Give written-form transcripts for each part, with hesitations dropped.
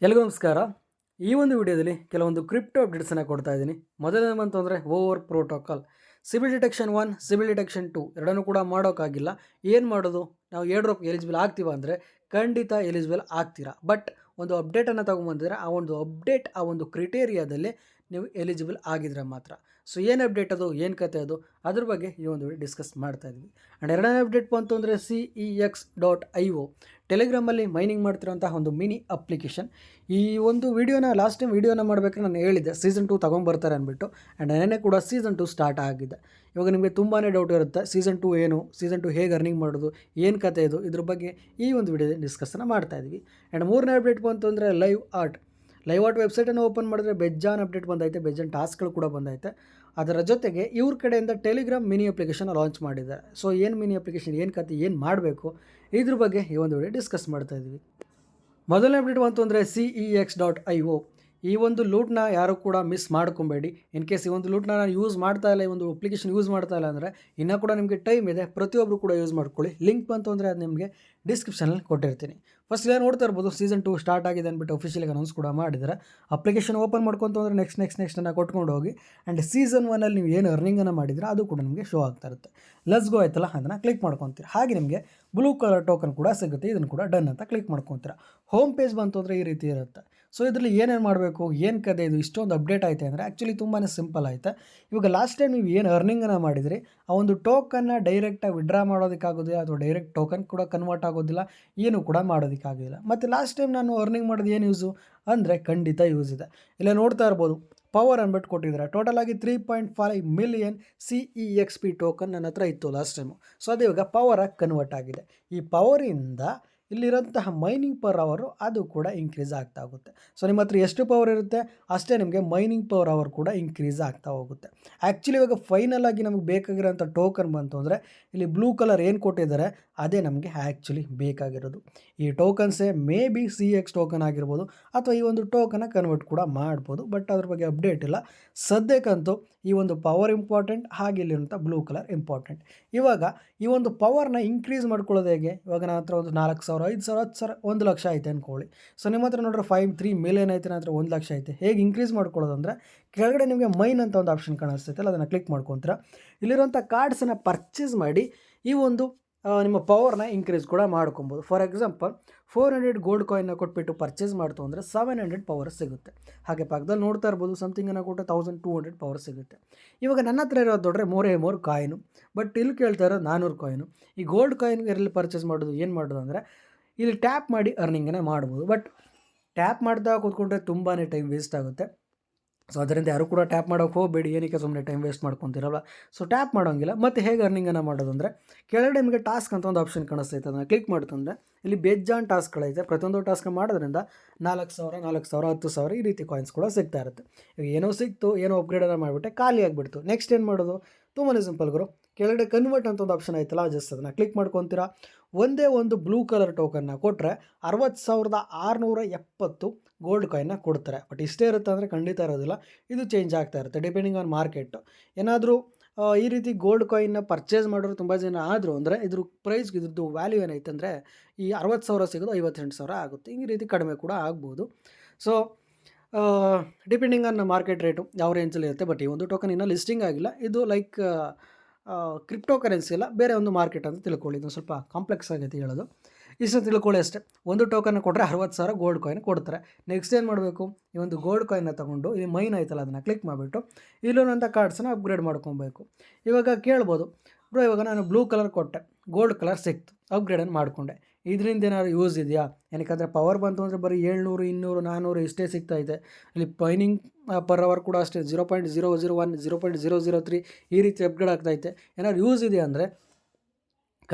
ಎಲ್ರಿಗೂ ನಮಸ್ಕಾರ. ಈ ಒಂದು ವಿಡಿಯೋದಲ್ಲಿ ಕೆಲವೊಂದು ಕ್ರಿಪ್ಟೋ ಅಪ್ಡೇಟ್ಸನ್ನು ಕೊಡ್ತಾ ಇದ್ದೀನಿ. ಮೊದಲನೇ ಬಂತು ಅಂದರೆ over protocol CIBIL detection 1 CIBIL detection 2 ಎರಡನ್ನೂ ಕೂಡ ಮಾಡೋಕ್ಕಾಗಿಲ್ಲ. ಏನು ಮಾಡೋದು? ನಾವು ಏರ್ ಡ್ರಾಪ್ ಎಲಿಜಿಬಲ್ ಆಗ್ತೀವ ಅಂದರೆ ಖಂಡಿತ ಎಲಿಜಿಬಲ್ ಆಗ್ತೀರಾ. ಬಟ್ ಒಂದು ಅಪ್ಡೇಟನ್ನು ತೊಗೊಂಬಂದಿದ್ರೆ ಆ ಒಂದು ಕ್ರಿಟೇರಿಯಾದಲ್ಲಿ ನೀವು ಎಲಿಜಿಬಲ್ ಆಗಿದ್ರೆ ಮಾತ್ರ. ಸೊ ಏನು ಅಪ್ಡೇಟ್ ಅದು, ಏನು ಕತೆ ಅದು, ಅದ್ರ ಬಗ್ಗೆ ಈ ಒಂದು ವಿಡಿಯೋ ಡಿಸ್ಕಸ್ ಮಾಡ್ತಾ ಇದ್ವಿ. ಆ್ಯಂಡ್ ಎರಡನೇ ಅಪ್ಡೇಟ್ ಬಂತು ಅಂದರೆ CEX.io ಟೆಲಿಗ್ರಾಮಲ್ಲಿ ಮೈನಿಂಗ್ ಮಾಡ್ತಿರೋಂಥ ಒಂದು ಮಿನಿ ಅಪ್ಲಿಕೇಶನ್. ಈ ಒಂದು ಲಾಸ್ಟ್ ಟೈಮ್ ವೀಡಿಯೋನ ಮಾಡಬೇಕಾದ್ರೆ ನಾನು ಹೇಳಿದ್ದೆ ಸೀಸನ್ 2 ತೊಗೊಂಬರ್ತಾರೆ ಅಂದ್ಬಿಟ್ಟು. ಆ್ಯಂಡ್ ನೆನ್ನೆ ಕೂಡ ಸೀಸನ್ 2 ಸ್ಟಾರ್ಟ್ ಆಗಿದೆ. ಇವಾಗ ನಿಮಗೆ ತುಂಬಾ ಡೌಟ್ ಇರುತ್ತೆ, ಸೀಸನ್ 2 ಏನು, ಸೀಸನ್ 2 ಹೇಗೆ ಅರ್ನಿಂಗ್ ಮಾಡೋದು, ಏನು ಕತೆ ಇದು, ಇದ್ರ ಬಗ್ಗೆ ಈ ಒಂದು ವಿಡಿಯೋದಲ್ಲಿ ಡಿಸ್ಕಸ್ಸನ್ನು ಮಾಡ್ತಾ ಇದ್ವಿ. ಆ್ಯಂಡ್ ಮೂರನೇ ಅಪ್ಡೇಟ್ ಬಂತು ಅಂದರೆ ಲೈವ್ ಆರ್ಟ್ ವೆಬ್ಸೈಟನ್ನು ಓಪನ್ ಮಾಡಿದ್ರೆ ಬೆಜ್ಜಾನ್ ಅಪ್ಡೇಟ್ ಬಂದೈತೆ, ಬೆಜ್ಜಾನ್ ಟಾಸ್ಕ್ಗಳು ಕೂಡ ಬಂದೈತೆ. ಅದರ ಜೊತೆಗೆ ಇವ್ರ ಕಡೆಯಿಂದ ಟೆಲಿಗ್ರಾಮ್ ಮಿನಿ ಅಪ್ಲಿಕೇಶನ್ ಲಾಂಚ್ ಮಾಡಿದ್ದಾರೆ. ಸೊ ಏನು ಮಿನಿ ಅಪ್ಲಿಕೇಶನ್, ಏನು ಕತೆ, ಏನು ಮಾಡಬೇಕು, ಇದ್ರ ಬಗ್ಗೆ ಈ ಒಂದು ವಿಡಿಯೋ ಡಿಸ್ಕಸ್ ಮಾಡ್ತಾ ಇದ್ವಿ. ಮೊದಲನೇ ಅಪ್ಡೇಟ್ ಬಂತು ಅಂದರೆ CEX.io. ಈ ಒಂದು ಲೂಟ್ನ ಯಾರು ಕೂಡ ಮಿಸ್ ಮಾಡ್ಕೊಬೇಡಿ. ಇನ್ ಕೇಸ್ ಈ ಒಂದು ಲೂಟ್ನ ನಾನು ಯೂಸ್ ಮಾಡ್ತಾ ಇಲ್ಲ, ಈ ಒಂದು ಅಪ್ಲಿಕೇಶನ್ ಯೂಸ್ ಮಾಡ್ತಾ ಇಲ್ಲ ಅಂದರೆ ಇನ್ನೂ ಕೂಡ ನಿಮಗೆ ಟೈಮ್ ಇದೆ, ಪ್ರತಿಯೊಬ್ಬರು ಕೂಡ ಯೂಸ್ ಮಾಡ್ಕೊಳ್ಳಿ. ಲಿಂಕ್ ಬಂತು ಅಂದರೆ ಅದು ನಿಮಗೆ ಡಿಸ್ಕ್ರಿಪ್ಷನಲ್ಲಿ ಕೊಟ್ಟಿರ್ತೀನಿ. ಫಸ್ಟ್ ಇಲ್ಲ ನೋಡ್ತಾ ಇರ್ಬೋದು, ಸೀಸನ್ 2 ಸ್ಟಾರ್ಟ್ ಆಗಿದೆ ಅಂದ್ಬಿಟ್ಟು ಅಫಿಷಿಯಲಿಗೆ ಅನೌನ್ಸ್ ಕೂಡ ಮಾಡಿದ್ದಾರೆ. ಅಪ್ಲಿಕೇಶನ್ ಓಪನ್ ಮಾಡ್ಕೊಂತು ಅಂದರೆ ನೆಕ್ಸ್ಟ್ ಕೊಟ್ಕೊಂಡು ಹೋಗಿ. ಆ್ಯಂಡ್ ಸೀಸನ್ 1 ನೀವು ಏನು ಅರ್ನಿಂಗನ್ನು ಮಾಡಿದ್ರೆ ಅದು ಕೂಡ ನಿಮಗೆ ಶೋ ಆಗ್ತಾ ಇರುತ್ತೆ. ಲೆಟ್ಸ್ ಗೋ ಆಯ್ತಲ್ಲ, ಅದನ್ನು ಕ್ಲಿಕ್ ಮಾಡ್ಕೊತೀರ. ಹಾಗೆ ನಿಮಗೆ ಬ್ಲೂ ಕಲರ್ ಟೋಕನ್ ಕೂಡ ಸಿಗುತ್ತೆ. ಇದನ್ನು ಕೂಡ ಡನ್ ಅಂತ ಕ್ಲಿಕ್ ಮಾಡ್ಕೊತೀರ. ಹೋಮ್ ಪೇಜ್ ಬಂತು ಅಂದರೆ ಈ ರೀತಿ ಇರುತ್ತೆ. ಸೊ ಇದರಲ್ಲಿ ಏನೇನು ಮಾಡಬೇಕು, ಏನು ಕತೆ, ಇದು ಇಷ್ಟೊಂದು ಅಪ್ಡೇಟ್ ಆಯಿತು ಅಂದರೆ ಆ್ಯಕ್ಚುಲಿ ತುಂಬಾ ಸಿಂಪಲ್ ಆಯಿತು. ಇವಾಗ ಲಾಸ್ಟ್ ಟೈಮ್ ನೀವು ಏನು ಅರ್ನಿಂಗನ್ನು ಮಾಡಿದ್ರಿ ಆ ಒಂದು ಟೋಕನ್ನ ಡೈರೆಕ್ಟಾಗಿ ವಿಡ್ರಾ ಮಾಡೋದಕ್ಕಾಗೋದಿಲ್ಲ, ಅಥವಾ ಡೈರೆಕ್ಟ್ ಟೋಕನ್ ಕೂಡ ಕನ್ವರ್ಟ್ ಆಗೋದಿಲ್ಲ, ಏನು ಕೂಡ ಮಾಡೋದಕ್ಕಾಗೋದಿಲ್ಲ. ಮತ್ತು ಲಾಸ್ಟ್ ಟೈಮ್ ನಾನು ಅರ್ನಿಂಗ್ ಮಾಡೋದು ಏನು ಯೂಸು ಅಂದರೆ ಖಂಡಿತ ಯೂಸ್ ಇದೆ. ಇಲ್ಲ ನೋಡ್ತಾ ಇರ್ಬೋದು, ಪವರ್ ಅಂದ್ಬಿಟ್ಟು ಕೊಟ್ಟಿದ್ದಾರೆ. ಟೋಟಲ್ ಆಗಿ 3.5 ಮಿಲಿಯನ್ CEXP ಟೋಕನ್ ನನ್ನ ಹತ್ರ ಇತ್ತು ಲಾಸ್ಟ್ ಟೈಮು. ಸೊ ಅದು ಇವಾಗ ಪವರಾಗಿ ಕನ್ವರ್ಟ್ ಆಗಿದೆ. ಈ ಪವರಿಂದ ಇಲ್ಲಿರೋಂತಹ ಮೈನಿಂಗ್ ಪರ್ ಅವರು ಅದು ಕೂಡ ಇನ್ಕ್ರೀಸ್ ಆಗ್ತಾ ಹೋಗುತ್ತೆ. ಸೊ ನಿಮ್ಮ ಹತ್ರ ಎಷ್ಟು ಪವರ್ ಇರುತ್ತೆ ಅಷ್ಟೇ ನಿಮಗೆ ಮೈನಿಂಗ್ ಪರ್ ಅವರ್ ಕೂಡ ಇನ್ಕ್ರೀಸ್ ಆಗ್ತಾ ಹೋಗುತ್ತೆ. ಆ್ಯಕ್ಚುಲಿ ಇವಾಗ ಫೈನಲ್ ಆಗಿ ನಮಗೆ ಬೇಕಾಗಿರೋಂಥ ಟೋಕನ್ ಬಂತು ಅಂದರೆ ಇಲ್ಲಿ ಬ್ಲೂ ಕಲರ್ ಏನು ಕೊಟ್ಟಿದ್ದಾರೆ ಅದೇ ನಮಗೆ ಆ್ಯಕ್ಚುಲಿ ಬೇಕಾಗಿರೋದು. ಈ ಟೋಕನ್ಸೇ ಮೇ ಬಿ CEX ಟೋಕನ್ ಆಗಿರ್ಬೋದು, ಅಥವಾ ಈ ಒಂದು ಟೋಕನ್ನ ಕನ್ವರ್ಟ್ ಕೂಡ ಮಾಡ್ಬೋದು. ಬಟ್ ಅದ್ರ ಬಗ್ಗೆ ಅಪ್ಡೇಟ್ ಇಲ್ಲ ಸದ್ಯಕ್ಕಂತೂ. ಈ ಒಂದು ಪವರ್ ಇಂಪಾರ್ಟೆಂಟ್, ಹಾಗೆ ಇಲ್ಲಿರುವಂಥ ಬ್ಲೂ ಕಲರ್ ಇಂಪಾರ್ಟೆಂಟ್. ಇವಾಗ ಈ ಒಂದು ಪವರ್ನ ಇನ್ಕ್ರೀಸ್ ಮಾಡ್ಕೊಳ್ಳೋದು ಹೇಗೆ? ಇವಾಗ ನನ್ನ ಹತ್ರ ಒಂದು 4,000, 5,000, 10,000, 1 ಲಕ್ಷ ಐತೆ ಅಂದ್ಕೊಳ್ಳಿ. ಸೊ ನಿಮ್ಮ ಹತ್ರ ನೋಡ್ರೆ 3 ಮಿಲಿಯನ್ ಐತೆ, ನನ್ನ ಹತ್ರ 1 ಲಕ್ಷ ಐತೆ. ಹೇಗೆ ಇನ್ಕ್ರೀಸ್ ಮಾಡ್ಕೊಳ್ಳೋದು ಅಂದರೆ ಕೆಳಗಡೆ ನಿಮಗೆ ಮೈನ್ ಅಂತ ಒಂದು ಆಪ್ಷನ್ ಕಾಣಿಸ್ತೈತಲ್ಲ, ಅದನ್ನು ಕ್ಲಿಕ್ ಮಾಡ್ಕೊತೀರ. ಇಲ್ಲಿರುವಂಥ ಕಾರ್ಡ್ಸನ್ನು ಪರ್ಚೇಸ್ ಮಾಡಿ ಈ ಒಂದು ನಿಮ್ಮ ಪವರ್ನ ಇನ್ಕ್ರೀಸ್ ಕೂಡ ಮಾಡ್ಕೊಬೋದು. ಫಾರ್ ಎಕ್ಸಾಂಪಲ್ 400 ಗೋಲ್ಡ್ ಕಾಯಿನ್ನ ಕೊಟ್ಬಿಟ್ಟು ಪರ್ಚೇಸ್ ಮಾಡ್ತು ಅಂದರೆ 700 ಪವರ್ ಸಿಗುತ್ತೆ. ಹಾಗೆ ಪಕ್ಕದಲ್ಲಿ ನೋಡ್ತಾ ಇರ್ಬೋದು, ಸಮಥಿಂಗನ್ನು ಕೊಟ್ಟರೆ 1200 ಪವರ್ ಸಿಗುತ್ತೆ. ಇವಾಗ ನನ್ನ ಹತ್ರ ಇರೋದು ದೊಡ್ರೆ 3 ಕಾಯಿನು, ಬಟ್ ಇಲ್ಲಿ ಕೇಳ್ತಾ ಇರೋದು 400 ಕಾಯಿನು. ಈ ಗೋಲ್ಡ್ ಕಾಯಿನ್ಗೆ ಎಲ್ಲಿ ಪರ್ಚೇಸ್ ಮಾಡೋದು, ಏನು ಮಾಡೋದು ಅಂದರೆ ಇಲ್ಲಿ ಟ್ಯಾಪ್ ಮಾಡಿ ಅರ್ನಿಂಗನ್ನು ಮಾಡ್ಬೋದು. ಬಟ್ ಟ್ಯಾಪ್ ಮಾಡ್ತಾ ಕೂತ್ಕೊಂಡ್ರೆ ತುಂಬಾ ಟೈಮ್ ವೇಸ್ಟ್ ಆಗುತ್ತೆ. ಸೊ ಅದರಿಂದ ಯಾರು ಕೂಡ ಟ್ಯಾಪ್ ಮಾಡೋಕ್ಕೆ ಹೋಗಬೇಡಿ, ಏನಕ್ಕೆ ಸುಮ್ಮನೆ ಟೈಮ್ ವೇಸ್ಟ್ ಮಾಡ್ಕೊತೀರಲ್ಲ. ಸೊ ಟ್ಯಾಪ್ ಮಾಡೋಂಗಿಲ್ಲ. ಮತ್ತು ಹೇಗೆ ಅರ್ನಿಂಗನ್ನು ಮಾಡೋದು ಅಂದರೆ ಕೆಳಗಡೆ ನಿಮಗೆ ಟಾಸ್ಕ್ ಅಂತ ಒಂದು ಆಪ್ಷನ್ ಕಾಣಿಸ್ತೈತೆ, ಅದನ್ನು ಕ್ಲಿಕ್ ಮಾಡ್ತಂದರೆ ಇಲ್ಲಿ ಬೇಜಾನ್ ಟಾಸ್ಕ್ಗಳೈತೆ. ಪ್ರತಿಯೊಂದು ಟಾಸ್ಕ್ ಮಾಡೋದ್ರಿಂದ 4,000, 10,000 ಈ ರೀತಿ ಕಾಯಿನ್ಸ್ ಕೂಡ ಸಿಗ್ತಾ ಇರುತ್ತೆ. ಈಗ ಏನೋ ಸಿಕ್ತು, ಏನೋ ಅಪ್ಗ್ರೇಡನ್ನು ಮಾಡಿಬಿಟ್ಟೆ, ಖಾಲಿ ಆಗಿಬಿಡ್ತು. ನೆಕ್ಸ್ಟ್ ಏನು ಮಾಡೋದು? ತುಂಬಾ ಸಿಂಪಲ್ ಗುರು. ಕೆಳಗಡೆ ಕನ್ವರ್ಟ್ ಅಂತ ಒಂದು ಆಪ್ಷನ್ ಆಯ್ತಲ್ಲ, ಜಸ್ಟ್ ಅದನ್ನು ಕ್ಲಿಕ್ ಮಾಡ್ಕೊತೀರಾ. ಒಂದೇ ಒಂದು ಬ್ಲೂ ಕಲರ್ ಟೋಕನ್ನ ಕೊಟ್ಟರೆ 60,670 ಗೋಲ್ಡ್ ಕಾಯಿನ್ನ ಕೊಡ್ತಾರೆ. ಬಟ್ ಇಷ್ಟೇ ಇರುತ್ತೆ ಅಂದರೆ ಖಂಡಿತ ಇರೋದಿಲ್ಲ, ಇದು ಚೇಂಜ್ ಆಗ್ತಾ ಇರುತ್ತೆ ಡಿಪೆಂಡಿಂಗ್ ಆನ್ ಮಾರ್ಕೆಟ್. ಏನಾದರೂ ಈ ರೀತಿ ಗೋಲ್ಡ್ ಕಾಯಿನ್ನ ಪರ್ಚೇಸ್ ಮಾಡೋರು ತುಂಬ ಜನ ಆದರು ಅಂದರೆ ಇದ್ರ ಪ್ರೈಸ್, ಇದ್ರದ್ದು ವ್ಯಾಲ್ಯೂ ಏನೈತೆ ಅಂದರೆ ಈ 60,000 ಸಿಗೋದು 58,000 ಆಗುತ್ತೆ. ಈ ರೀತಿ ಕಡಿಮೆ ಕೂಡ ಆಗ್ಬೋದು. So depending on market rate ಯಾವ ರೇಂಜಲ್ಲಿ ಇರುತ್ತೆ. ಬಟ್ ಈ ಒಂದು ಟೋಕನ್ ಇನ್ನೂ ಲಿಸ್ಟಿಂಗ್ ಆಗಿಲ್ಲ. ಇದು ಲೈಕ್ ಕ್ರಿಪ್ಟೋ ಕರೆನ್ಸಿ ಅಲ್ಲ, ಬೇರೆ ಒಂದು ಮಾರ್ಕೆಟ್ ಅಂತ ತಿಳ್ಕೊಳ್ಳಿ. ಇದು ಸ್ವಲ್ಪ ಕಾಂಪ್ಲೆಕ್ಸ್ ಆಗೈತೆ ಹೇಳೋದು. ಇಷ್ಟು ತಿಳ್ಕೊಳ್ಳಿ ಅಷ್ಟೇ. ಒಂದು ಟೋಕನ್ ಕೊಟ್ಟರೆ 60,000 ಗೋಲ್ಡ್ ಕಾಯಿನ್ ಕೊಡ್ತಾರೆ. ನೆಕ್ಸ್ಟ್ ಏನು ಮಾಡಬೇಕು? ಈ ಒಂದು ಗೋಲ್ಡ್ ಕಾಯಿನ್ನ ತೊಗೊಂಡು ಇಲ್ಲಿ ಮೈನ್ ಆಯ್ತಲ್ಲ, ಅದನ್ನು ಕ್ಲಿಕ್ ಮಾಡಿಬಿಟ್ಟು ಇಲ್ಲೊಂಥ ಕಾರ್ಡ್ಸನ್ನು ಅಪ್ಗ್ರೇಡ್ ಮಾಡ್ಕೊಬೇಕು. ಇವಾಗ ಕೇಳ್ಬೋದು, ಬ್ರೋ ಇವಾಗ ನಾನು ಬ್ಲೂ ಕಲರ್ ಕೊಟ್ಟೆ, ಗೋಲ್ಡ್ ಕಲರ್ ಸಿಕ್ತು, ಅಪ್ಗ್ರೇಡನ್ನು ಮಾಡಿಕೊಂಡೆ, ಇದರಿಂದ ಏನಾದ್ರು ಯೂಸ್ ಇದೆಯಾ? ಏನಕ್ಕೆ ಪವರ್ ಬಂತು ಅಂದರೆ ಬರೀ 700, 200, 400 ಇಷ್ಟೇ ಸಿಗ್ತಾಯಿದೆ. ಇಲ್ಲಿ ಮೈನಿಂಗ್ ಪರ್ ಅವರ್ ಕೂಡ ಅಷ್ಟೇ 0.001, 0.003 ಈ ರೀತಿ ಅಪ್ಗ್ರೇಡ್ ಆಗ್ತಾಯಿದೆ. ಏನಾದ್ರು ಯೂಸ್ ಇದೆ ಅಂದರೆ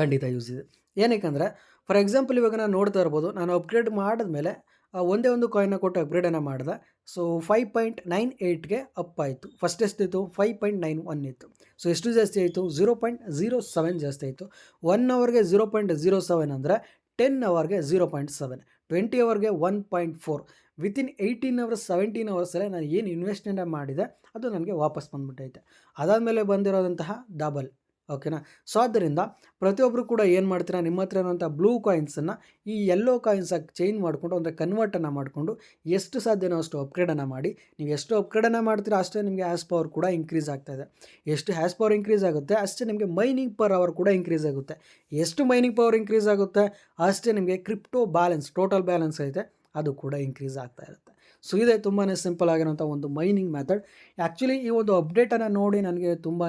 ಖಂಡಿತ ಯೂಸ್ ಇದೆ. ಏನಕ್ಕೆ ಫಾರ್ ಎಕ್ಸಾಂಪಲ್ ಇವಾಗ ನಾನು ನೋಡ್ತಾ ಇರ್ಬೋದು, ನಾನು ಅಪ್ಗ್ರೇಡ್ ಮಾಡಿದ್ಮೇಲೆ ಒಂದೇ ಒಂದು ಕಾಯಿನ್ನ ಕೊಟ್ಟು ಅಪ್ಗ್ರೇಡನ್ನು ಮಾಡಿದೆ. ಸೊ 5.98ಗೆ ಅಪ್ ಆಯಿತು. ಫಸ್ಟ್ ಎಷ್ಟಿತ್ತು? 5.91 ಇತ್ತು. ಸೊ ಎಷ್ಟು ಜಾಸ್ತಿ ಆಯಿತು? 0.07 ಜಾಸ್ತಿ ಆಯಿತು. 1 ಅವರ್ಗೆ 0.07 ಅಂದರೆ 10 ಅವರ್ಗೆ 0.7, 20 ಅವರ್ಗೆ 1.4. ವಿತಿನ್ 18 ಅವರ್ಸ್ 17 ಅವರ್ಸಲ್ಲೇ ನಾನು ಏನು ಇನ್ವೆಸ್ಟ್ಮೆಂಟ್ ಮಾಡಿದೆ ಅದು ನನಗೆ ವಾಪಸ್ ಬಂದುಬಿಟ್ಟೈತೆ. ಅದಾದಮೇಲೆ ಬಂದಿರೋದಂತಹ ಡಬಲ್ ಓಕೆನಾ. ಸೊ ಆದ್ದರಿಂದ ಪ್ರತಿಯೊಬ್ಬರು ಕೂಡ ಏನು ಮಾಡ್ತೀರಾ, ನಿಮ್ಮ ಹತ್ರ ಇರುವಂಥ ಬ್ಲೂ ಕಾಯಿನ್ಸನ್ನು ಈ ಯೆಲ್ಲೋ ಕಾಯಿನ್ಸಾಗಿ ಚೇಂಜ್ ಮಾಡಿಕೊಂಡು ಅಂದರೆ ಕನ್ವರ್ಟನ್ನು ಮಾಡಿಕೊಂಡು ಎಷ್ಟು ಸಾಧ್ಯನೋ ಅಷ್ಟು ಅಪ್ಗ್ರೇಡನ್ನು ಮಾಡಿ. ನೀವು ಎಷ್ಟು ಅಪ್ಗ್ರೇಡನ್ನು ಮಾಡ್ತೀರಾ ಅಷ್ಟೇ ನಿಮಗೆ ಹ್ಯಾಶ್ ಪವರ್ ಕೂಡ ಇನ್ಕ್ರೀಸ್ ಆಗ್ತಾಯಿದೆ. ಎಷ್ಟು ಹ್ಯಾಶ್ ಪವರ್ ಇನ್ಕ್ರೀಸ್ ಆಗುತ್ತೆ ಅಷ್ಟೇ ನಿಮಗೆ ಮೈನಿಂಗ್ ಪರ್ ಅವರ್ ಕೂಡ ಇನ್ಕ್ರೀಸ್ ಆಗುತ್ತೆ. ಎಷ್ಟು ಮೈನಿಂಗ್ ಪವರ್ ಇನ್ಕ್ರೀಸ್ ಆಗುತ್ತೆ ಅಷ್ಟೇ ನಿಮಗೆ ಕ್ರಿಪ್ಟೋ ಬ್ಯಾಲೆನ್ಸ್, ಟೋಟಲ್ ಬ್ಯಾಲೆನ್ಸ್ ಐತೆ ಅದು ಕೂಡ ಇನ್ಕ್ರೀಸ್ ಆಗ್ತಾ ಇರುತ್ತೆ. ಸೊ ಇದೇ ತುಂಬಾ ಸಿಂಪಲ್ ಆಗಿರೋಂಥ ಒಂದು ಮೈನಿಂಗ್ ಮೆಥಡ್. ಆ್ಯಕ್ಚುಲಿ ಈ ಒಂದು ಅಪ್ಡೇಟನ್ನು ನೋಡಿ ನನಗೆ ತುಂಬಾ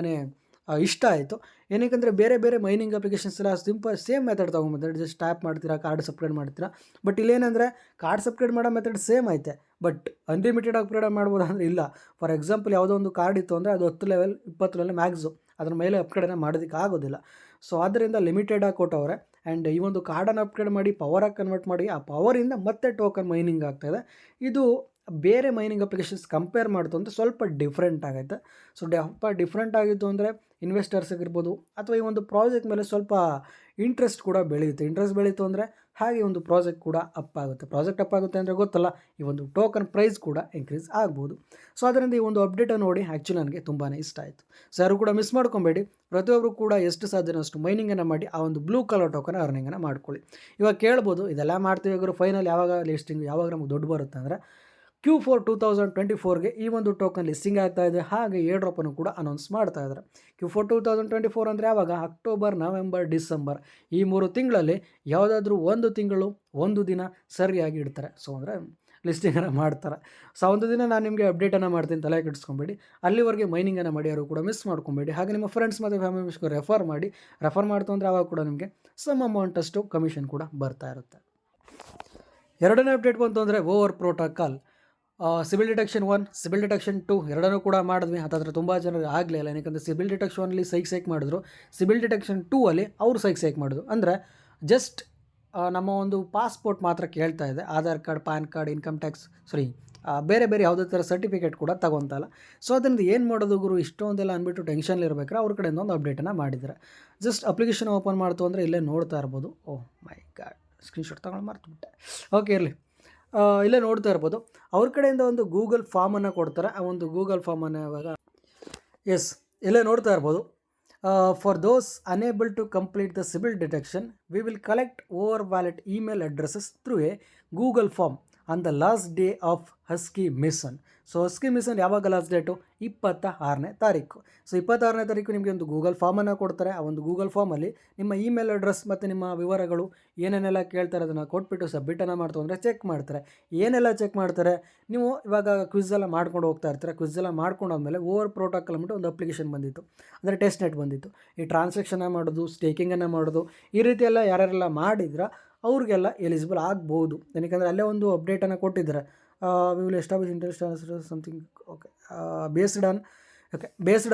ಇಷ್ಟ ಆಯಿತು. ಏನಕ್ಕೆ ಬೇರೆ ಬೇರೆ ಮೈನಿಂಗ್ ಅಪ್ಲಿಕೇಶನ್ಸ್ ಎಲ್ಲ ಸೇಮ್ ಮೆಥಡ್ ತೊಗೊಂಬಂದ್ರೆ ಜಸ್ಟ್ ಟ್ಯಾಪ್ ಮಾಡ್ತೀರಾ, ಕಾರ್ಡ್ ಸಪ್ರೇಟ್ ಮಾಡ್ತೀರಾ. ಬಟ್ ಇಲ್ಲೇನಂದರೆ ಕಾರ್ಡ್ ಸಪ್ರೇಟ್ ಮಾಡೋ ಮೆಥಡ್ ಸೇಮ್ ಐತೆ, ಬಟ್ ಅನ್ಲಿಮಿಟೆಡ್ ಅಪ್ಗ್ರೇಡ್ ಮಾಡ್ಬೋದು ಅಂದರೆ ಇಲ್ಲ. ಫಾರ್ ಎಕ್ಸಾಂಪಲ್ ಯಾವುದೋ ಒಂದು ಕಾರ್ಡ್ ಇತ್ತು ಅಂದರೆ ಅದು 10 ಲೆವೆಲ್ 20 ಲೆವೆಲ್ ಮ್ಯಾಕ್ಸು, ಅದ್ರ ಮೇಲೆ ಅಪ್ಗ್ರೇಡನ್ನು ಮಾಡೋದಕ್ಕೆ ಆಗೋದಿಲ್ಲ. ಸೊ ಆದ್ದರಿಂದ ಲಿಮಿಟೆಡಾಗಿ ಕೊಟ್ಟವ್ರೆ. ಆ್ಯಂಡ್ ಈ ಒಂದು ಕಾರ್ಡನ್ನು ಅಪ್ಗ್ರೇಡ್ ಮಾಡಿ ಪವರಾಗಿ ಕನ್ವರ್ಟ್ ಮಾಡಿ ಆ ಪವರಿಂದ ಮತ್ತೆ ಟೋಕನ್ ಮೈನಿಂಗ್ ಆಗ್ತಾಯಿದೆ. ಇದು ಬೇರೆ ಮೈನಿಂಗ್ ಅಪ್ಲಿಕೇಶನ್ಸ್ ಕಂಪೇರ್ ಮಾಡ್ತು ಅಂದರೆ ಸ್ವಲ್ಪ ಡಿಫ್ರೆಂಟ್ ಆಗೈತೆ. ಸೊ ಡಿಫ್ರೆಂಟ್ ಆಗಿತ್ತು ಅಂದರೆ ಇನ್ವೆಸ್ಟರ್ಸಿಗಿರ್ಬೋದು ಅಥವಾ ಈ ಒಂದು ಪ್ರಾಜೆಕ್ಟ್ ಮೇಲೆ ಸ್ವಲ್ಪ ಇಂಟ್ರೆಸ್ಟ್ ಕೂಡ ಬೆಳೆಯುತ್ತೆ. ಇಂಟ್ರೆಸ್ಟ್ ಬೆಳೀತು ಅಂದರೆ ಹಾಗೆ ಒಂದು ಪ್ರಾಜೆಕ್ಟ್ ಕೂಡ ಅಪ್ ಆಗುತ್ತೆ. ಪ್ರಾಜೆಕ್ಟ್ ಅಪ್ ಆಗುತ್ತೆ ಅಂದರೆ ಗೊತ್ತಲ್ಲ, ಈ ಒಂದು ಟೋಕನ್ ಪ್ರೈಸ್ ಕೂಡ ಇನ್ಕ್ರೀಸ್ ಆಗ್ಬೋದು. ಸೊ ಅದರಿಂದ ಈ ಒಂದು ಅಪ್ಡೇಟನ್ನು ನೋಡಿ ಆ್ಯಕ್ಚುಲಿ ನನಗೆ ತುಂಬಾ ಇಷ್ಟ ಆಯಿತು. ಸೊ ಯಾರು ಕೂಡ ಮಿಸ್ ಮಾಡ್ಕೊಬೇಡಿ. ಪ್ರತಿಯೊಬ್ಬರು ಕೂಡ ಎಷ್ಟು ಸಾಧ್ಯನೋ ಅಷ್ಟು ಮೈನಿಂಗನ್ನು ಮಾಡಿ ಆ ಒಂದು ಬ್ಲೂ ಕಲರ್ ಟೋಕನ್ ಅರ್ನಿಂಗನ್ನು ಮಾಡ್ಕೊಳ್ಳಿ. ಇವಾಗ ಕೇಳ್ಬೋದು ಇದೆಲ್ಲ ಮಾಡ್ತೀವಿ ಇವರು ಫೈನಲ್ ಯಾವಾಗ ಲಿಸ್ಟಿಂಗ್ ಯಾವಾಗ ನಮಗೆ ದುಡ್ಡು ಬರುತ್ತೆ ಅಂದರೆ Q4 2024ಗೆ ಈ ಒಂದು ಟೋಕನ್ ಲಿಸ್ಟಿಂಗ್ ಆಗ್ತಾ ಇದೆ. ಹಾಗೆ ಏರ್ ಡ್ರಾಪನ್ನು ಕೂಡ ಅನೌನ್ಸ್ ಮಾಡ್ತಾ ಇದ್ದಾರೆ. Q4 2024 ಅಂದರೆ ಯಾವಾಗ, ಅಕ್ಟೋಬರ್, ನವೆಂಬರ್, ಡಿಸೆಂಬರ್ ಈ 3 ತಿಂಗಳಲ್ಲಿ ಯಾವುದಾದ್ರೂ ಒಂದು ತಿಂಗಳು ಒಂದು ದಿನ ಸರಿಯಾಗಿ ಇಡ್ತಾರೆ. ಸೊ ಅಂದರೆ ಲಿಸ್ಟಿಂಗನ್ನು ಮಾಡ್ತಾರೆ. ಸೊ ಒಂದು ದಿನ ನಾನು ನಿಮಗೆ ಅಪ್ಡೇಟನ್ನು ಮಾಡ್ತೀನಿ, ತಲೆ ಕೆಡಿಸ್ಕೊಬೇಡಿ. ಅಲ್ಲಿವರೆಗೆ ಮೈನಿಂಗನ್ನು ಮಾಡಿ ಯಾರು ಕೂಡ ಮಿಸ್ ಮಾಡ್ಕೊಬೇಡಿ. ಹಾಗೆ ನಿಮ್ಮ ಫ್ರೆಂಡ್ಸ್ ಮತ್ತು ಫ್ಯಾಮಿಲಿ ಮೆಂಬರ್ಸ್ಗೆ ರೆಫರ್ ಮಾಡ್ತು ಅಂದರೆ ಆವಾಗ ಕೂಡ ನಿಮಗೆ ಸಮ್ ಅಮೌಂಟಷ್ಟು ಕಮಿಷನ್ ಕೂಡ ಬರ್ತಾ ಇರುತ್ತೆ. ಎರಡನೇ ಅಪ್ಡೇಟ್ ಬಂತು ಅಂದರೆ over protocol CIBIL detection 1, CIBIL detection 2 ಎರಡನ್ನೂ ಕೂಡ ಮಾಡಿದ್ವಿ. ಹತ್ತಿರ ತುಂಬ ಜನರಿಗೆ ಆಗಲಿಲ್ಲ. ಯಾಕಂದರೆ ಸಿಬಿಲ್ ಡಿಟೆಕ್ಷನ್ 1 ಸೈಕ್ ಮಾಡಿದ್ರು, ಸಿಬಿಲ್ ಡಿಟೆಕ್ಷನ್ 2 ಅವರು ಸೈಕ್ ಮಾಡಿದ್ರು. ಅಂದರೆ ಜಸ್ಟ್ ನಮ್ಮ ಒಂದು ಪಾಸ್ಪೋರ್ಟ್ ಮಾತ್ರ ಕೇಳ್ತಾ ಇದೆ, Aadhaar card, PAN card, income tax ಬೇರೆ ಬೇರೆ ಯಾವುದೇ ಥರ ಸರ್ಟಿಫಿಕೇಟ್ ಕೂಡ ತಗೊತಲ್ಲ. ಸೊ ಅದರಿಂದ ಏನು ಮಾಡೋದು ಗುರು ಇಷ್ಟೊಂದೆಲ್ಲ ಅಂದ್ಬಿಟ್ಟು ಟೆನ್ಷನ್ ಇರಬೇಕಾದ್ರೆ ಅವ್ರ ಕಡೆಯಿಂದ ಒಂದು ಅಪ್ಡೇಟನ್ನು ಮಾಡಿದ್ದಾರೆ. ಜಸ್ಟ್ ಅಪ್ಲಿಕೇಶನ್ ಓಪನ್ ಮಾಡ್ತು ಅಂದರೆ ಇಲ್ಲೇ ನೋಡ್ತಾ ಇರ್ಬೋದು. ಓಹ್ ಮೈ ಗಾಡ್, ಸ್ಕ್ರೀನ್ಶಾಟ್ ತಗೊಂಡು ಮರ್ತುಬಿಟ್ಟೆ. ಓಕೆ ಇರಲಿ, ಇಲ್ಲೇ ನೋಡ್ತಾ ಇರ್ಬೋದು. ಅವ್ರ ಕಡೆಯಿಂದ ಒಂದು ಗೂಗಲ್ ಫಾರ್ಮನ್ನು ಕೊಡ್ತಾರೆ. ಆ ಒಂದು ಗೂಗಲ್ ಫಾರ್ಮನ್ನು ಇವಾಗ ಇಲ್ಲೇ ನೋಡ್ತಾ ಇರ್ಬೋದು. For those unable to complete the CIBIL detection we will collect over valid email addresses through a Google form on the last day of husky mission. So husky mission ಯಾವಾಗ last date, 26ನೇ ತಾರೀಕು. So 26ನೇ ತಾರೀಕು ನಿಮಗೆ ಒಂದು Google ಫಾರ್ಮನ್ನು ಕೊಡ್ತಾರೆ. ಆ ಒಂದು Google ಫಾರ್ಮಲ್ಲಿ ನಿಮ್ಮ ಇಮೇಲ್ ಅಡ್ರೆಸ್ ಮತ್ತು ನಿಮ್ಮ ವಿವರಗಳು ಏನೇನೆಲ್ಲ ಕೇಳ್ತಾರೆ ಅದನ್ನು ಕೊಟ್ಬಿಟ್ಟು ಸಬ್ಮಿಟನ್ನು ಮಾಡ್ತು ಅಂದರೆ ಚೆಕ್ ಮಾಡ್ತಾರೆ. ಏನೆಲ್ಲ ಚೆಕ್ ಮಾಡ್ತಾರೆ, ನೀವು ಇವಾಗ ಕ್ವಿಝೆಲ್ಲ ಮಾಡ್ಕೊಂಡು ಹೋಗ್ತಾ ಇರ್ತಾರೆ. ಕ್ವಿಝೆಲ್ಲ ಮಾಡ್ಕೊಂಡು ಆದಮೇಲೆ ಓವರ್ ಪ್ರೋಟೋಕಾಲ್ ಅಂದ್ಬಿಟ್ಟು ಒಂದು ಅಪ್ಲಿಕೇಶನ್ ಬಂದಿತ್ತು, ಅಂದರೆ ಟೆಸ್ಟ್ ನೆಟ್ ಬಂದಿತ್ತು. ಈ ಟ್ರಾನ್ಸಾಕ್ಷನ್ನ ಮಾಡೋದು, ಸ್ಟೇಕಿಂಗನ್ನು ಮಾಡೋದು, ಈ ರೀತಿ ಎಲ್ಲ ಯಾರ್ಯಾರೆಲ್ಲ ಮಾಡಿದ್ರೆ ಅವ್ರಿಗೆಲ್ಲ ಎಲಿಜಿಬಲ್ ಆಗ್ಬೋದು. ಏನಕ್ಕೆ ಅಲ್ಲೇ ಒಂದು ಅಪ್ಡೇಟನ್ನು ಕೊಟ್ಟಿದ್ದಾರೆ. We will establish interest something based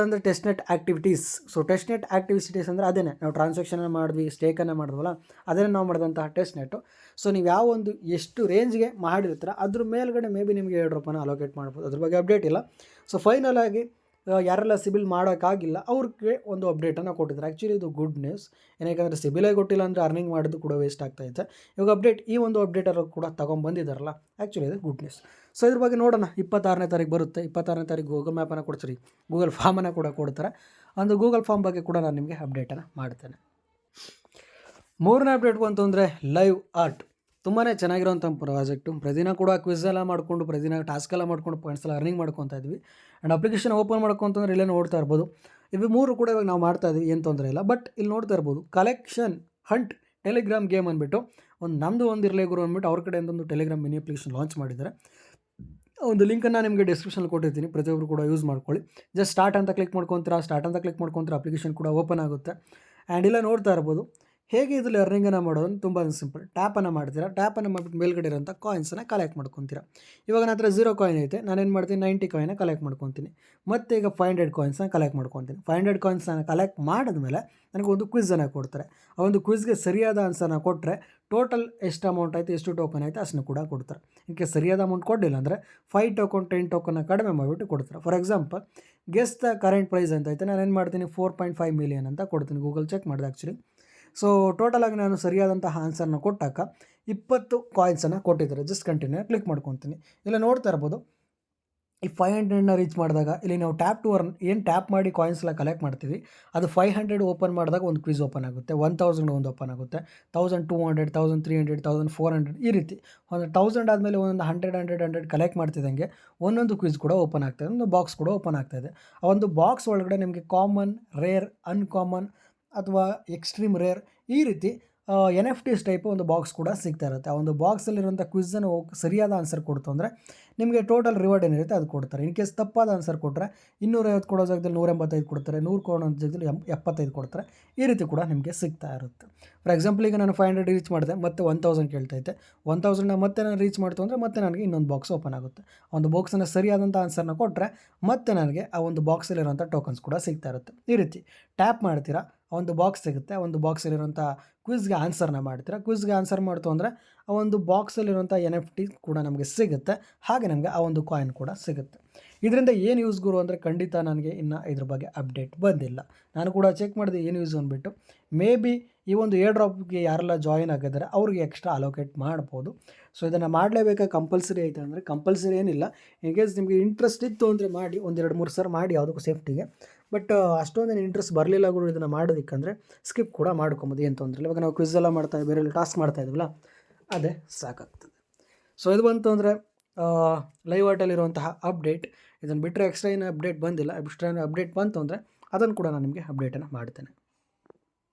on the test net activities. So test net activities ಅಂದರೆ ಅದೇ ನಾವು ಟ್ರಾನ್ಸಾಕ್ಷನ್ನ ಮಾಡಿದ್ವಿ, ಸ್ಟೇಕನ್ನು ಮಾಡಿದ್ವಲ್ಲ, ಅದನ್ನೇ ನಾವು ಮಾಡಿದಂತಹ ಟೆಸ್ಟ್ ನೆಟ್ಟು. ಸೊ ನೀವು ಯಾವ ಒಂದು ಎಷ್ಟು ರೇಂಜ್ಗೆ ಮಾಡಿರ್ತೀರ ಅದ್ರ ಮೇಲ್ಗಡೆ ಮೇ ಬಿ ನಿಮಗೆ 2 ರೂಪಾಯಿನ ಅಲೋಕೇಟ್ ಮಾಡ್ಬೋದು. ಅದ್ರ ಬಗ್ಗೆ ಅಪ್ಡೇಟ್ ಇಲ್ಲ. ಸೊ ಫೈನಲ್ ಆಗಿ ಯಾರೆಲ್ಲ ಸಿಬಿಲ್ ಮಾಡೋಕ್ಕಾಗಿಲ್ಲ ಅವ್ರಿಗೆ ಒಂದು ಅಪ್ಡೇಟನ್ನು ಕೊಟ್ಟಿದ್ದಾರೆ. ಆ್ಯಕ್ಚುಲಿ ಇದು ಗುಡ್ ನ್ಯೂಸ್. ಏನಕ್ಕೆ ಸಿಬಿಲೇ ಕೊಟ್ಟಿಲ್ಲ ಅಂದರೆ ಅರ್ನಿಂಗ್ ಮಾಡೋದು ಕೂಡ ವೇಸ್ಟ್ ಆಗ್ತಾಯಿದೆ. ಇವಾಗ ಈ ಒಂದು ಅಪ್ಡೇಟರು ಕೂಡ ತೊಗೊಂಬಂದಿದ್ದಾರಲ್ಲ, ಆ್ಯಕ್ಚುಲಿ ಇದು ಗುಡ್ ನ್ಯೂಸ್. ಸೊ ಇದ್ರ ಬಗ್ಗೆ ನೋಡೋಣ. 26ನೇ ತಾರೀಕು ಬರುತ್ತೆ. 26ನೇ ತಾರೀಕು ಗೂಗಲ್ ಮ್ಯಾಪನ್ನು ಕೊಡ್ತೀರಿ, ಗೂಗಲ್ ಫಾರ್ಮನ್ನು ಕೂಡ ಕೊಡ್ತಾರೆ. ಒಂದು ಗೂಗಲ್ ಫಾರ್ಮ್ ಬಗ್ಗೆ ಕೂಡ ನಾನು ನಿಮಗೆ ಅಪ್ಡೇಟನ್ನು ಮಾಡ್ತೇನೆ. 3ನೇ ಅಪ್ಡೇಟ್ ಬಂತು ಅಂದರೆ ಲೈವ್ ಆರ್ಟ್. ತುಂಬಾ ಚೆನ್ನಾಗಿರೋಂಥ ಪ್ರಾಜೆಕ್ಟು. ಪ್ರತಿದಿನ ಕೂಡ ಕ್ವಿಝೆಲ್ಲ ಮಾಡಿಕೊಂಡು, ಪ್ರತಿದಿನ ಟಾಸ್ಕೆಲ್ಲ ಮಾಡ್ಕೊಂಡು ಪಾಯಿಂಟ್ಸ್ ಎಲ್ಲ ಅರ್ನಿಂಗ್ ಮಾಡ್ಕೊತಾ ಇದ್ವಿ. ಆ್ಯಂಡ್ ಅಪ್ಲಿಕೇಶನ್ ಓಪನ್ ಮಾಡ್ಕೊಂತಂದ್ರೆ ಇಲ್ಲೇ ನೋಡ್ತಾ ಇರ್ಬೋದು. ಇವು 3 ಕೂಡ ಇವಾಗ ನಾವು ಮಾಡ್ತಾ ಇದ್ವಿ, ಏನು ತೊಂದರೆ ಇಲ್ಲ. ಬಟ್ ಇಲ್ಲಿ ನೋಡ್ತಾ ಇರ್ಬೋದು ಕಲೆಕ್ಷನ್ ಹಂಟ್ ಟೆಲಿಗ್ರಾಮ್ ಗೇಮ್ ಅಂದ್ಬಿಟ್ಟು ನಮ್ಮದು ಇರಲೇ ಗುರು ಅಂದ್ಬಿಟ್ಟು ಅವ್ರ ಕಡೆಯಿಂದ ಒಂದು ಟೆಲಿಗ್ರಾಮ್ ಮಿನಿ ಅಪ್ಲಿಕೇಶನ್ ಲಾಂಚ್ ಮಾಡಿದ್ದಾರೆ. ಒಂದು ಲಿಂಕನ್ನು ನಿಮಗೆ ಡಿಸ್ಕ್ರಿಪ್ಷನಲ್ಲಿ ಕೊಟ್ಟಿರ್ತೀನಿ, ಪ್ರತಿಯೊಬ್ಬರು ಕೂಡ ಯೂಸ್ ಮಾಡ್ಕೊಳ್ಳಿ. ಜಸ್ಟ್ ಸ್ಟಾರ್ಟ್ ಅಂತ ಕ್ಲಿಕ್ ಮಾಡ್ಕೊತೀರಾ, ಅಪ್ಲಿಕೇಶನ್ ಕೂಡ ಓಪನ್ ಆಗುತ್ತೆ. ಆ್ಯಂಡ್ ಇಲ್ಲ ನೋಡ್ತಾ ಇರ್ಬೋದು ಹೇಗೆ ಇದರಲ್ಲಿ ಅರ್ನಿಂಗನ್ನು ಮಾಡೋದು ತುಂಬ ಸಿಂಪಲ್. ಟ್ಯಾಪನ್ನು ಮಾಡ್ತೀರಾ, ಟ್ಯಾಪನ್ನು ಮಾಡಿಬಿಟ್ಟು ಮೇಲ್ಗಡೆ ಇರೋಂಥ ಕಾಯಿನ್ಸನ್ನು ಕಲೆಕ್ಟ್ ಮಾಡ್ಕೊತೀರಾ. ಇವಾಗ ನನ್ನ ಹತ್ರ 0 ಕಾಯಿನ್ ಐತೆ, ನಾನೇನು ಮಾಡ್ತೀನಿ 90 ಕಾಯಿನ ಕಲೆಕ್ಟ್ ಮಾಡ್ಕೊತೀನಿ. ಮತ್ತು ಈಗ 500 ಕಾಯಿನ್ಸನ್ನ ಕಲೆಕ್ಟ್ ಮಾಡ್ಕೊತೀನಿ. 500 ಕಾಯಿನ್ಸನ್ನು ಕಲೆಕ್ಟ್ ಮಾಡಿದ್ಮೇಲೆ ನನಗೆ ಒಂದು ಕ್ವಿಝನ್ನು ಕೊಡ್ತಾರೆ. ಆ ಒಂದು ಕ್ವಿಝ್ಗೆ ಸರಿಯಾದ ಆನ್ಸರ್ನ ಕೊಟ್ಟರೆ ಟೋಟಲ್ ಎಷ್ಟು ಅಮೌಂಟ್ ಆಯಿತು, ಎಷ್ಟು ಟೋಕನ್ ಆಯಿತು ಅಷ್ಟನ್ನು ಕೂಡ ಕೊಡ್ತಾರೆ. ಇದಕ್ಕೆ ಸರಿಯಾದ ಅಮೌಂಟ್ ಕೊಡಲಿಲ್ಲ ಅಂದರೆ 5 ಟೋಕನ್ 10 ಟೋಕನ್ನ ಕಡಿಮೆ ಮಾಡಿಬಿಟ್ಟು ಕೊಡ್ತಾರೆ. For example guess the current price ಅಂತ ಐತೆ, ನಾನೇನು ಮಾಡ್ತೀನಿ 4.5 ಮಿಲಿಯನ್ ಅಂತ ಕೊಡ್ತೀನಿ. ಗೂಗಲ್ ಚೆಕ್ ಮಾಡಿದೆ ಆ್ಯಕ್ಚುಲಿ. ಸೊ ಟೋಟಲಾಗಿ ನಾನು ಸರಿಯಾದಂತಹ ಆನ್ಸರ್ನ ಕೊಟ್ಟಾಗ 20 ಕಾಯಿನ್ಸನ್ನು ಕೊಟ್ಟಿದ್ದಾರೆ. ಜಸ್ಟ್ ಕಂಟಿನ್ಯೂ ಕ್ಲಿಕ್ ಮಾಡ್ಕೊತೀನಿ. ಇಲ್ಲ ನೋಡ್ತಾ ಇರ್ಬೋದು ಈ 500ನ ರೀಚ್ ಮಾಡಿದಾಗ ಇಲ್ಲಿ ನಾವು ಟ್ಯಾಪ್ ಟು ಅರ್ನ್ ಏನು ಟ್ಯಾಪ್ ಮಾಡಿ ಕಾಯಿನ್ಸ್ನ ಕಲೆಕ್ಟ್ ಮಾಡ್ತೀವಿ ಅದು 500 ಓಪನ್ ಮಾಡಿದಾಗ ಒಂದು ಕ್ವಿಝ್ ಓಪನ್ ಆಗುತ್ತೆ, 1000 ಒಂದು ಓಪನ್ ಆಗುತ್ತೆ, 1200 1300 1400 ಈ ರೀತಿ ಒಂದು 1000 ಆದಮೇಲೆ ಒಂದು 100 ಕಲೆಕ್ಟ್ ಮಾಡ್ತಿದ್ದಂಗೆ ಒಂದೊಂದು ಕ್ವಿಝ್ ಕೂಡ ಓಪನ್ ಆಗ್ತಾಯಿದೆ, ಒಂದು ಬಾಕ್ಸ್ ಕೂಡ ಓಪನ್ ಆಗ್ತಾಯಿದೆ. ಆ ಒಂದು ಬಾಕ್ಸ್ ಒಳಗಡೆ ನಿಮಗೆ ಕಾಮನ್, ರೇರ್, ಅನ್ಕಾಮನ್ ಅಥವಾ ಎಕ್ಸ್ಟ್ರೀಮ್ ರೇರ್ ಈ ರೀತಿ NFTs ಟೈಪ್ ಒಂದು ಬಾಕ್ಸ್ ಕೂಡ ಸಿಗ್ತಾ ಇರುತ್ತೆ. ಆ ಒಂದು ಬಾಕ್ಸಲ್ಲಿರುವಂಥ ಕ್ವಿಝನ್ನು ಸರಿಯಾದ ಆನ್ಸರ್ ಕೊಡ್ತು ಅಂದರೆ ನಿಮಗೆ ಟೋಟಲ್ ರಿವಾರ್ಡ್ ಏನಿರುತ್ತೆ ಅದು ಕೊಡ್ತಾರೆ. ಇನ್ ಕೇಸ್ ತಪ್ಪಾದ ಆನ್ಸರ್ ಕೊಟ್ಟರೆ 250 ಕೊಡೋ ಜಾಗದಲ್ಲಿ 185 ಕೊಡ್ತಾರೆ, 100 ಕೊಡೋ ಜಾಗದಲ್ಲಿ 75 ಕೊಡ್ತಾರೆ. ಈ ರೀತಿ ಕೂಡ ನಿಮಗೆ ಸಿಗ್ತಾ ಇರುತ್ತೆ. ಫಾರ್ ಎಕ್ಸಾಂಪಲ್ ಈಗ ನಾನು 500 ರೀಚ್ ಮಾಡಿದೆ, ಮತ್ತೆ 1000 ಕೇಳ್ತೈತೆ, 1000ನ ಮತ್ತೆ ನಾನು ರೀಚ್ ಮಾಡ್ತು ಅಂದರೆ ಮತ್ತೆ ನನಗೆ ಇನ್ನೊಂದು ಬಾಕ್ಸ್ ಓಪನ್ ಆಗುತ್ತೆ. ಆ ಒಂದು ಬಾಕ್ಸನ್ನು ಸರಿಯಾದಂಥ ಆನ್ಸರ್ನ ಕೊಟ್ಟರೆ ಮತ್ತೆ ನನಗೆ ಆ ಒಂದು ಬಾಕ್ಸಲ್ಲಿರುವಂಥ ಟೋಕನ್ಸ್ ಕೂಡ ಸಿಗ್ತಾ ಇರುತ್ತೆ. ಈ ರೀತಿ ಟ್ಯಾಪ್ ಮಾಡ್ತೀರಾ, ಆ ಒಂದು ಬಾಕ್ಸ್ ಸಿಗುತ್ತೆ, ಆ ಒಂದು ಬಾಕ್ಸಲ್ಲಿರುವಂಥ ಕ್ವಿಜ್ಗೆ ಆನ್ಸರ್ನ ಮಾಡ್ತೀರಾ, ಕ್ವಿಜ್ಗೆ ಆನ್ಸರ್ ಮಾಡ್ತು ಅಂದರೆ ಆ ಒಂದು ಬಾಕ್ಸಲ್ಲಿರುವಂಥ NFT ಕೂಡ ನಮಗೆ ಸಿಗುತ್ತೆ, ಹಾಗೆ ನಮಗೆ ಆ ಒಂದು ಕಾಯಿನ್ ಕೂಡ ಸಿಗುತ್ತೆ. ಇದರಿಂದ ಏನು ಯೂಸ್ ಗುರು ಅಂದರೆ ಖಂಡಿತ ನನಗೆ ಇನ್ನು ಇದ್ರ ಬಗ್ಗೆ ಅಪ್ಡೇಟ್ ಬಂದಿಲ್ಲ. ನಾನು ಕೂಡ ಚೆಕ್ ಮಾಡಿದೆ ಏನು ಯೂಸ್ ಅಂದ್ಬಿಟ್ಟು. ಮೇ ಬಿ ಈ ಒಂದು ಏರ್ ಡ್ರಾಪ್ಗೆ ಯಾರೆಲ್ಲ ಜಾಯಿನ್ ಆಗಿದ್ದಾರೆ ಅವ್ರಿಗೆ ಎಕ್ಸ್ಟ್ರಾ ಅಲೋಕೇಟ್ ಮಾಡ್ಬೋದು. ಸೊ ಇದನ್ನು ಮಾಡಲೇಬೇಕಾ, ಕಂಪಲ್ಸರಿ ಐತೆ ಅಂದರೆ ಕಂಪಲ್ಸರಿ ಏನಿಲ್ಲ. ಇನ್ ಕೇಸ್ ನಿಮಗೆ ಇಂಟ್ರೆಸ್ಟ್ ಇತ್ತು ಅಂದರೆ ಮಾಡಿ, 1-2-3 ಸಲ ಮಾಡಿ ಯಾವುದಕ್ಕೂ ಸೇಫ್ಟಿಗೆ. ಬಟ್ ಅಷ್ಟೊಂದೇನು ಇಂಟ್ರೆಸ್ಟ್ ಬರಲಿಲ್ಲ ಗುರು ಇದನ್ನು ಮಾಡೋದಕ್ಕಂದರೆ ಸ್ಕಿಪ್ ಕೂಡ ಮಾಡ್ಕೊಬೋದು, ಏನು ತೊಂದರೆ ಇಲ್ಲ. ಇವಾಗ ನಾವು ಕ್ವಿಝ್ ಎಲ್ಲ ಮಾಡ್ತಾ ಬೇರೆ ಟಾಸ್ಕ್ ಮಾಡ್ತಾ ಇದ್ವಲ್ಲ ಅದೇ ಸಾಕಾಗ್ತದೆ. ಸೊ ಇದು ಬಂತು ಅಂದರೆ ಲೈವ್ ಆಟಲ್ಲಿರುವಂತಹ ಅಪ್ಡೇಟ್. ಇದನ್ನು ಬಿಟ್ಟರೆ ಎಕ್ಸ್ಟ್ರಾ ಏನು ಅಪ್ಡೇಟ್ ಬಂದಿಲ್ಲ. ಎಕ್ಸ್ಟ್ರಾ ಅಪ್ಡೇಟ್ ಬಂತು ಅಂದರೆ ಅದನ್ನು ಕೂಡ ನಾನು ನಿಮಗೆ ಅಪ್ಡೇಟನ್ನು ಮಾಡ್ತೇನೆ.